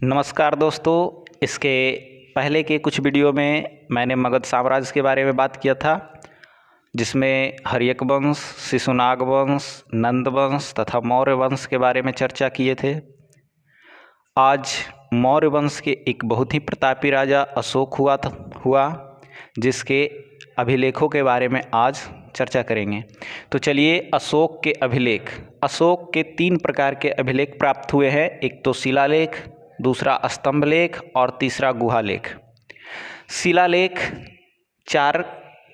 नमस्कार दोस्तों। इसके पहले के कुछ वीडियो में मैंने मगध साम्राज्य के बारे में बात किया था, जिसमें हर्यक वंश, शिशुनाग वंश, नंद वंश तथा मौर्य वंश के बारे में चर्चा किए थे। आज मौर्य वंश के एक बहुत ही प्रतापी राजा अशोक हुआ जिसके अभिलेखों के बारे में आज चर्चा करेंगे। तो चलिए, अशोक के अभिलेख। अशोक के 3 प्रकार के अभिलेख प्राप्त हुए हैं। एक तो शिलालेख, दूसरा स्तंभलेख और तीसरा गुहालेख। शिलालेख 4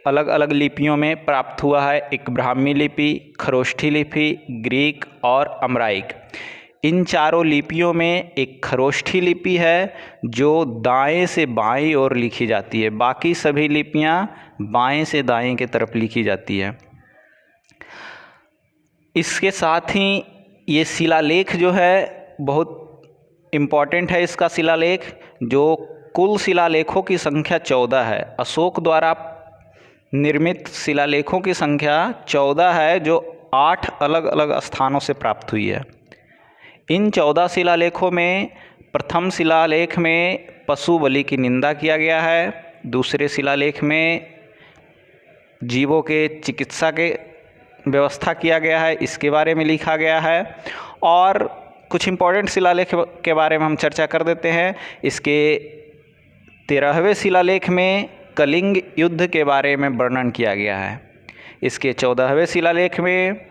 अलग अलग लिपियों में प्राप्त हुआ है। एक ब्राह्मी लिपि, खरोष्ठी लिपि, ग्रीक और अमराइक। इन चारों लिपियों में एक खरोष्ठी लिपि है जो दाएं से बाएं ओर लिखी जाती है, बाकी सभी लिपियां बाएं से दाएं की तरफ लिखी जाती है। इसके साथ ही ये शिलालेख जो है बहुत इम्पॉर्टेंट है। इसका शिलालेख, जो कुल शिलालेखों की संख्या 14 है। अशोक द्वारा निर्मित शिलालेखों की संख्या 14 है, जो 8 अलग अलग स्थानों से प्राप्त हुई है। इन 14 शिलालेखों में प्रथम शिलालेख में पशु बलि की निंदा किया गया है। दूसरे शिलालेख में जीवों के चिकित्सा के व्यवस्था किया गया है, इसके बारे में लिखा गया है। और कुछ इम्पॉर्टेंट शिलालेख के बारे में हम चर्चा कर देते हैं। इसके 13वें शिलालेख में कलिंग युद्ध के बारे में वर्णन किया गया है। इसके 14वें शिलालेख में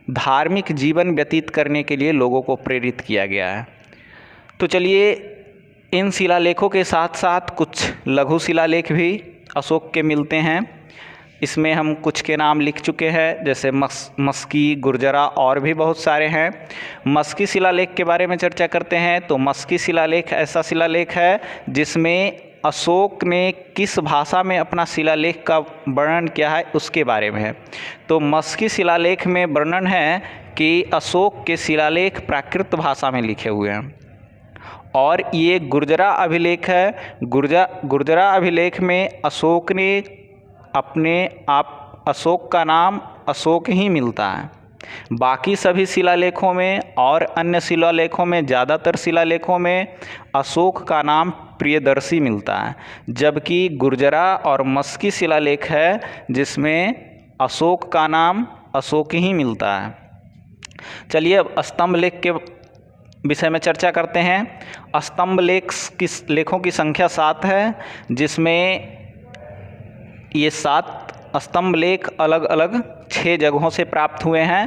धार्मिक जीवन व्यतीत करने के लिए लोगों को प्रेरित किया गया है। तो चलिए, इन शिलालेखों के साथ साथ कुछ लघु शिलालेख भी अशोक के मिलते हैं। इसमें हम कुछ के नाम लिख चुके हैं, जैसे मस्की, गुर्जरा और भी बहुत सारे हैं। मस्की शिलालेख के बारे में चर्चा करते हैं। तो मस्की शिलालेख ऐसा शिलालेख है जिसमें अशोक ने किस भाषा में अपना शिलालेख का वर्णन किया है उसके बारे में है। तो मस्की शिलालेख में वर्णन है कि अशोक के शिलालेख प्राकृत भाषा में लिखे हुए हैं। और ये गुर्जरा अभिलेख है। गुर्जरा अभिलेख में अशोक ने अपने आप अशोक का नाम अशोक ही मिलता है। बाकी सभी शिलालेखों में और अन्य शिलालेखों में, ज़्यादातर शिलालेखों में अशोक का नाम प्रियदर्शी मिलता है, जबकि गुर्जरा और मस्की शिलालेख है जिसमें अशोक का नाम अशोक ही मिलता है। चलिए, अब स्तंभलेख के विषय में चर्चा करते हैं। स्तंभलेख की लेखों की संख्या 7 है, जिसमें ये 7 स्तंभलेख अलग अलग 6 जगहों से प्राप्त हुए हैं।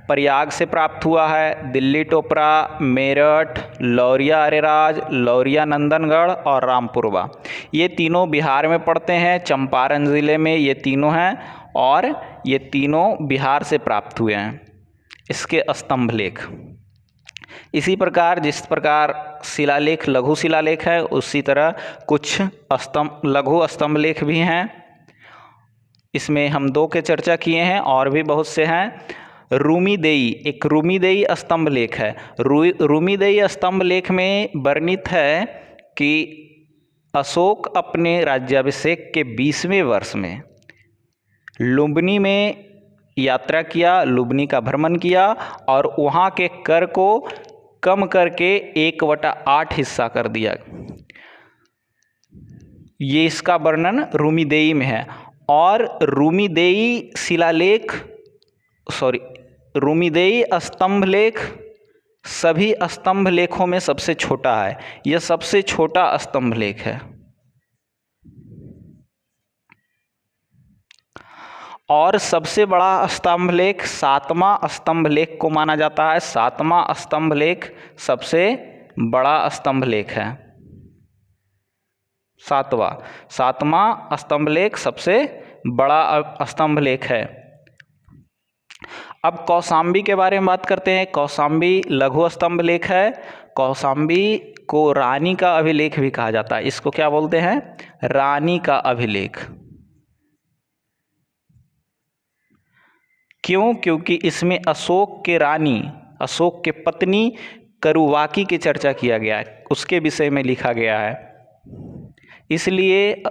प्रयाग से प्राप्त हुआ है, दिल्ली टोपरा, मेरठ, लौरिया अरेराज, लौरिया नंदनगढ़ और रामपुरवा। ये तीनों बिहार में पड़ते हैं। चंपारण ज़िले में ये तीनों हैं और ये तीनों बिहार से प्राप्त हुए हैं इसके स्तंभलेख। इसी प्रकार जिस प्रकार शिलालेख लघु शिलालेख है, उसी तरह कुछ लघु स्तंभलेख भी हैं। इसमें हम 2 के चर्चा किए हैं और भी बहुत से हैं। रूमीदेई, एक रूमीदेई स्तंभलेख है। रूमीदेई स्तंभलेख में वर्णित है कि अशोक अपने राज्याभिषेक के 20वें वर्ष में लुम्बिनी में यात्रा किया, लुम्बिनी का भ्रमण किया और वहाँ के कर को कम करके 1/8 हिस्सा कर दिया। ये इसका वर्णन रूमीदेई में है। और रूमीदेई स्तंभलेख सभी स्तंभलेखों में सबसे छोटा है। यह सबसे छोटा स्तंभलेख है। और सबसे बड़ा स्तंभलेख 7वां स्तंभलेख को माना जाता है। 7वां स्तंभलेख सबसे बड़ा स्तंभलेख है। 7वां स्तंभलेख सबसे बड़ा स्तंभलेख है। अब कौशाम्बी के बारे में बात करते हैं। कौशाम्बी लघु स्तंभलेख है। कौशाम्बी को रानी का अभिलेख भी कहा जाता है। इसको क्या बोलते हैं? रानी का अभिलेख। क्यों? क्योंकि इसमें अशोक के रानी, अशोक के पत्नी करुवाकी की चर्चा किया गया है, उसके विषय में लिखा गया है। इसलिए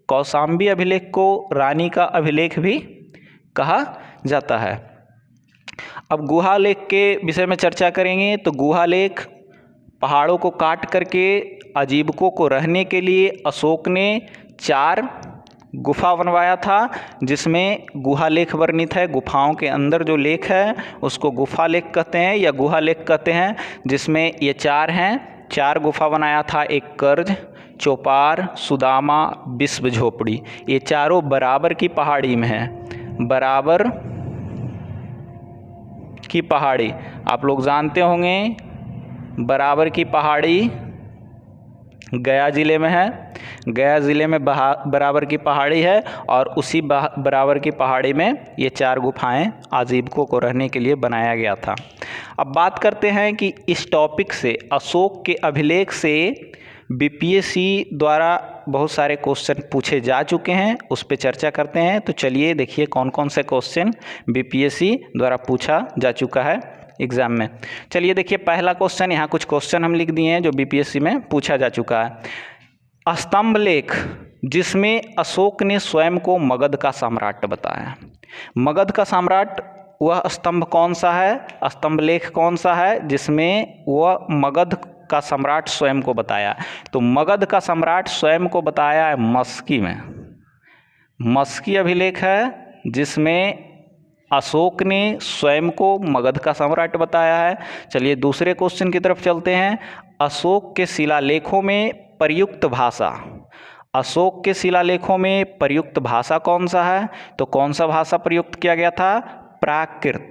कौशाम्बी अभिलेख को रानी का अभिलेख भी कहा जाता है। अब गुहालेख के विषय में चर्चा करेंगे। तो गुहालेख पहाड़ों को काट करके अजीबकों को रहने के लिए अशोक ने 4 गुफा बनवाया था, जिसमें गुहा लेख वर्णित है। गुफाओं के अंदर जो लेख है उसको गुफा लेख कहते हैं या गुहा लेख कहते हैं, जिसमें ये 4 हैं। 4 गुफा बनाया था, एक कर्ज, चौपार, सुदामा, विश्व झोपड़ी। ये चारों बराबर की पहाड़ी में है। बराबर की पहाड़ी आप लोग जानते होंगे, बराबर की पहाड़ी गया ज़िले में है। गया ज़िले में बराबर की पहाड़ी है और उसी बराबर की पहाड़ी में ये 4 गुफाएं अजीबकों को रहने के लिए बनाया गया था। अब बात करते हैं कि इस टॉपिक से, अशोक के अभिलेख से बीपीएससी द्वारा बहुत सारे क्वेश्चन पूछे जा चुके हैं, उस पर चर्चा करते हैं। तो चलिए देखिए कौन कौन से क्वेश्चन बीपीएससी द्वारा पूछा जा चुका है एग्ज़ाम में। चलिए देखिए पहला क्वेश्चन, यहाँ कुछ क्वेश्चन हम लिख दिए हैं जो बीपीएससी में पूछा जा चुका है। स्तंभ लेख जिसमें अशोक ने स्वयं को मगध का सम्राट बताया। मगध का सम्राट वह स्तंभ कौन सा है, स्तंभ लेख कौन सा है जिसमें वह मगध का सम्राट स्वयं को बताया? तो मगध का सम्राट स्वयं को बताया है मस्की में। मस्की अभिलेख है जिसमें अशोक ने स्वयं को मगध का सम्राट बताया है। चलिए दूसरे क्वेश्चन की तरफ चलते हैं। अशोक के शिलालेखों में प्रयुक्त भाषा, अशोक के शिलालेखों में प्रयुक्त भाषा कौन सा है? तो कौन सा भाषा प्रयुक्त किया गया था? प्राकृत।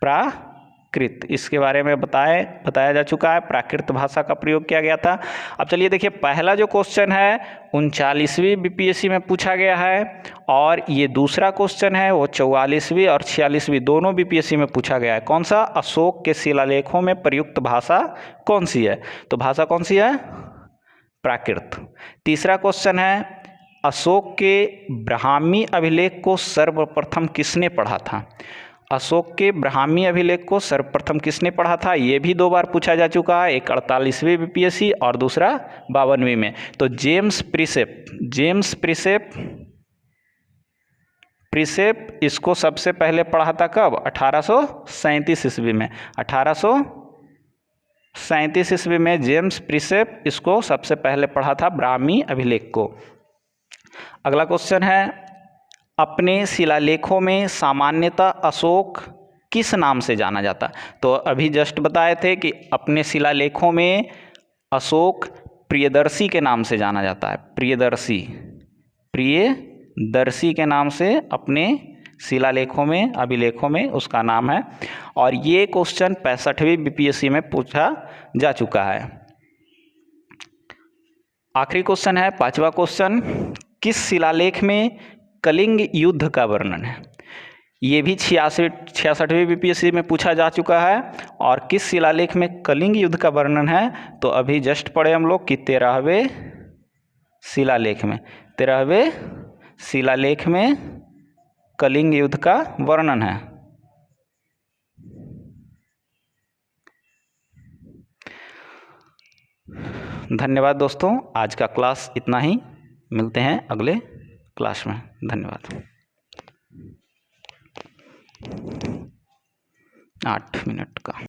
प्राकृत, इसके बारे में बताया जा चुका है। प्राकृत भाषा का प्रयोग किया गया था। अब चलिए देखिए पहला जो क्वेश्चन है 39वीं बीपीएससी में पूछा गया है, और ये दूसरा क्वेश्चन है वो 44वीं और 46वीं दोनों बीपीएससी में पूछा गया है। कौन सा? अशोक के शिलालेखों में प्रयुक्त भाषा कौन सी है? तो भाषा कौन सी है? प्राकृत। तीसरा क्वेश्चन है अशोक के ब्राह्मी अभिलेख को सर्वप्रथम किसने पढ़ा था? अशोक के ब्राह्मी अभिलेख को सर्वप्रथम किसने पढ़ा था? ये भी 2 बार पूछा जा चुका है, एक 48वीं बीपीएससी और दूसरा 52वीं में। तो जेम्स प्रिसेप इसको सबसे पहले पढ़ा था कब? 1837 ईस्वी में। 1837 ईस्वी में जेम्स प्रिसेप इसको सबसे पहले पढ़ा था, ब्राह्मी अभिलेख को। अगला क्वेश्चन है अपने शिलालेखों में सामान्यतः अशोक किस नाम से जाना जाता? तो अभी जस्ट बताए थे कि अपने शिलालेखों में अशोक प्रियदर्शी के नाम से जाना जाता है। प्रियदर्शी के नाम से अपने शिलालेखों में, अभिलेखों में उसका नाम है। और ये क्वेश्चन 65वीं बीपीएससी में पूछा जा चुका है। आखिरी क्वेश्चन है 5वां क्वेश्चन, किस शिलालेख में कलिंग युद्ध का वर्णन है? ये भी 66वीं बीपीएससी में पूछा जा चुका है। और किस शिलालेख में कलिंग युद्ध का वर्णन है? तो अभी जस्ट पढ़े हम लोग कि 13वें शिलालेख में कलिंग युद्ध का वर्णन है। धन्यवाद दोस्तों, आज का क्लास इतना ही। मिलते हैं अगले क्लास में। धन्यवाद। 8 मिनट का